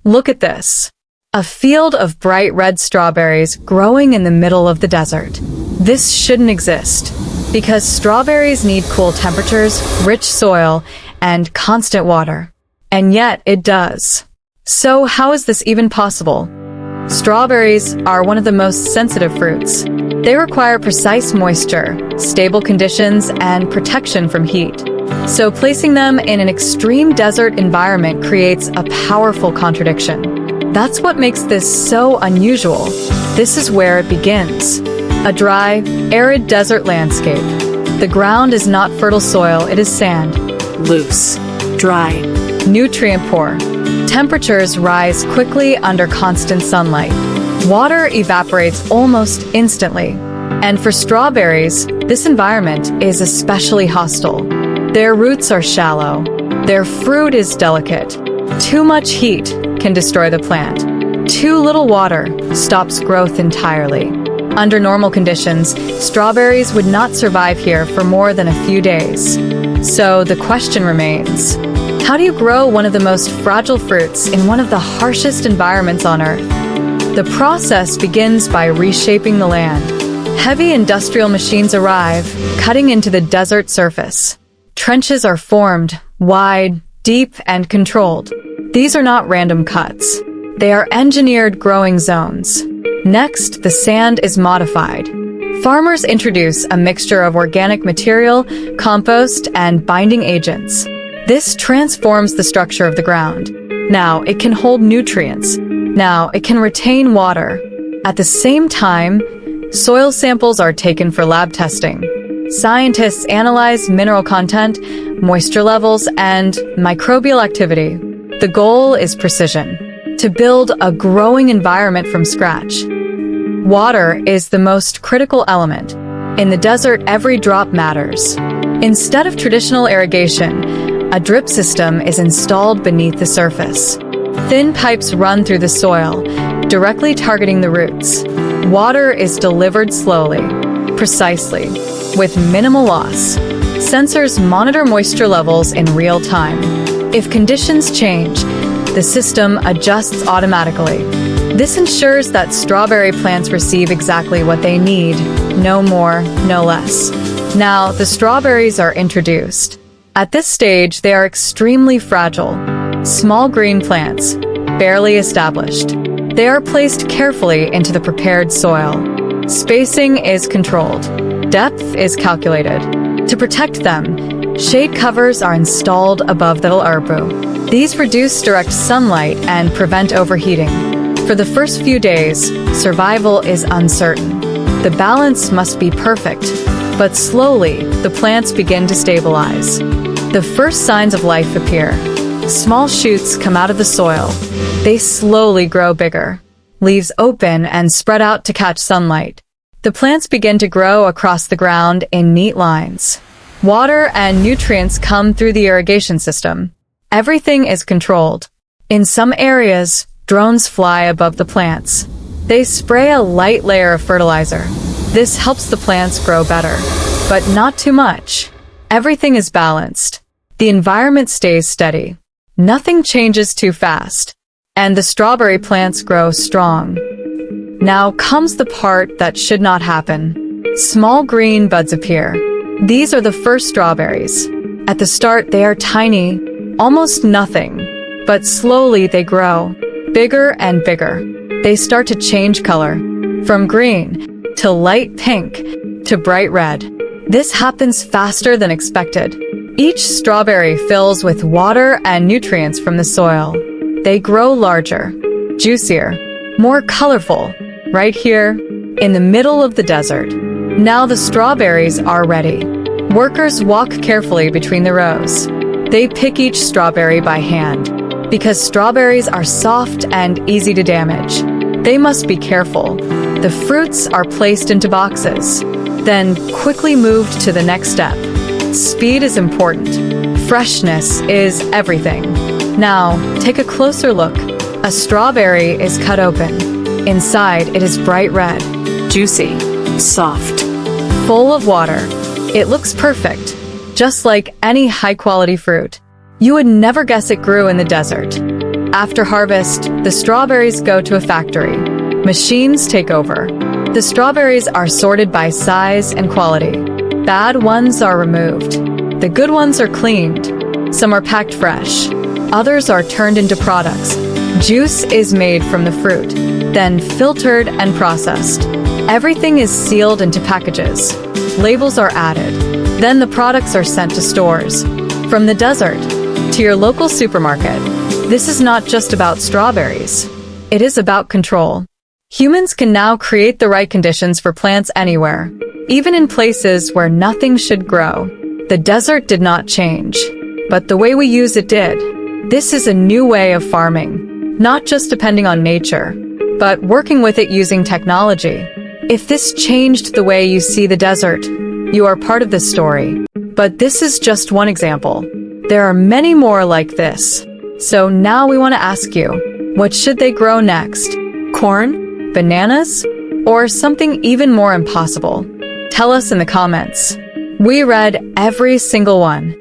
Look at this. A field of bright red strawberries growing in the middle of the desert. This shouldn't exist, because strawberries need cool temperatures, rich soil, and constant water. And yet it does. So how is this even possible? Strawberries are one of the most sensitive fruits. They require precise moisture, stable conditions, and protection from heat. So placing them in an extreme desert environment creates a powerful contradiction. That's what makes this so unusual. This is where it begins. A dry, arid desert landscape. The ground is not fertile soil, it is sand. Loose, dry, Nutrient poor. Temperatures rise quickly under constant sunlight. Water evaporates almost instantly. And for strawberries, this environment is especially hostile. Their roots are shallow. Their fruit is delicate. Too much heat can destroy the plant. Too little water stops growth entirely. Under normal conditions, strawberries would not survive here for more than a few days. So the question remains, how do you grow one of the most fragile fruits in one of the harshest environments on Earth? The process begins by reshaping the land. Heavy industrial machines arrive, cutting into the desert surface. Trenches are formed, wide, deep, and controlled. These are not random cuts. They are engineered growing zones. Next, the sand is modified. Farmers introduce a mixture of organic material, compost, and binding agents. This transforms the structure of the ground. Now it can hold nutrients. Now it can retain water. At the same time, soil samples are taken for lab testing. Scientists analyze mineral content, moisture levels, and microbial activity. The goal is precision, to build a growing environment from scratch. Water is the most critical element. In the desert, every drop matters. Instead of traditional irrigation, a drip system is installed beneath the surface. Thin pipes run through the soil, directly targeting the roots. Water is delivered slowly, precisely, with minimal loss. Sensors monitor moisture levels in real time. If conditions change, the system adjusts automatically. This ensures that strawberry plants receive exactly what they need, no more, no less. Now, the strawberries are introduced. At this stage, they are extremely fragile. Small green plants, barely established. They are placed carefully into the prepared soil. Spacing is controlled. Depth is calculated. To protect them, shade covers are installed above the arbu. These reduce direct sunlight and prevent overheating. For the first few days, survival is uncertain. The balance must be perfect, but slowly, the plants begin to stabilize. The first signs of life appear. Small shoots come out of the soil. They slowly grow bigger. Leaves open and spread out to catch sunlight. The plants begin to grow across the ground in neat lines. Water and nutrients come through the irrigation system. Everything is controlled. In some areas, drones fly above the plants. They spray a light layer of fertilizer. This helps the plants grow better, but not too much. Everything is balanced. The environment stays steady. Nothing changes too fast. And the strawberry plants grow strong. Now comes the part that should not happen. Small green buds appear. These are the first strawberries. At the start, they are tiny, almost nothing. But slowly they grow, bigger and bigger. They start to change color, from green to light pink to bright red. This happens faster than expected. Each strawberry fills with water and nutrients from the soil. They grow larger, juicier, more colorful, right here, in the middle of the desert. Now the strawberries are ready. Workers walk carefully between the rows. They pick each strawberry by hand. Because strawberries are soft and easy to damage, they must be careful. The fruits are placed into boxes, then quickly moved to the next step. Speed is important. Freshness is everything. Now, take a closer look. A strawberry is cut open. Inside, it is bright red, juicy, soft, full of water. It looks perfect, just like any high-quality fruit. You would never guess it grew in the desert. After harvest, the strawberries go to a factory. Machines take over. The strawberries are sorted by size and quality. Bad ones are removed. The good ones are cleaned. Some are packed fresh. Others are turned into products. Juice is made from the fruit, then filtered and processed. Everything is sealed into packages. Labels are added. Then the products are sent to stores. From the desert to your local supermarket. This is not just about strawberries. It is about control. Humans can now create the right conditions for plants anywhere, even in places where nothing should grow. The desert did not change, but the way we use it did. This is a new way of farming, not just depending on nature, but working with it using technology. If this changed the way you see the desert, you are part of the story. But this is just one example. There are many more like this. So now we want to ask you, what should they grow next? Corn? Bananas? Or something even more impossible? Tell us in the comments. We read every single one.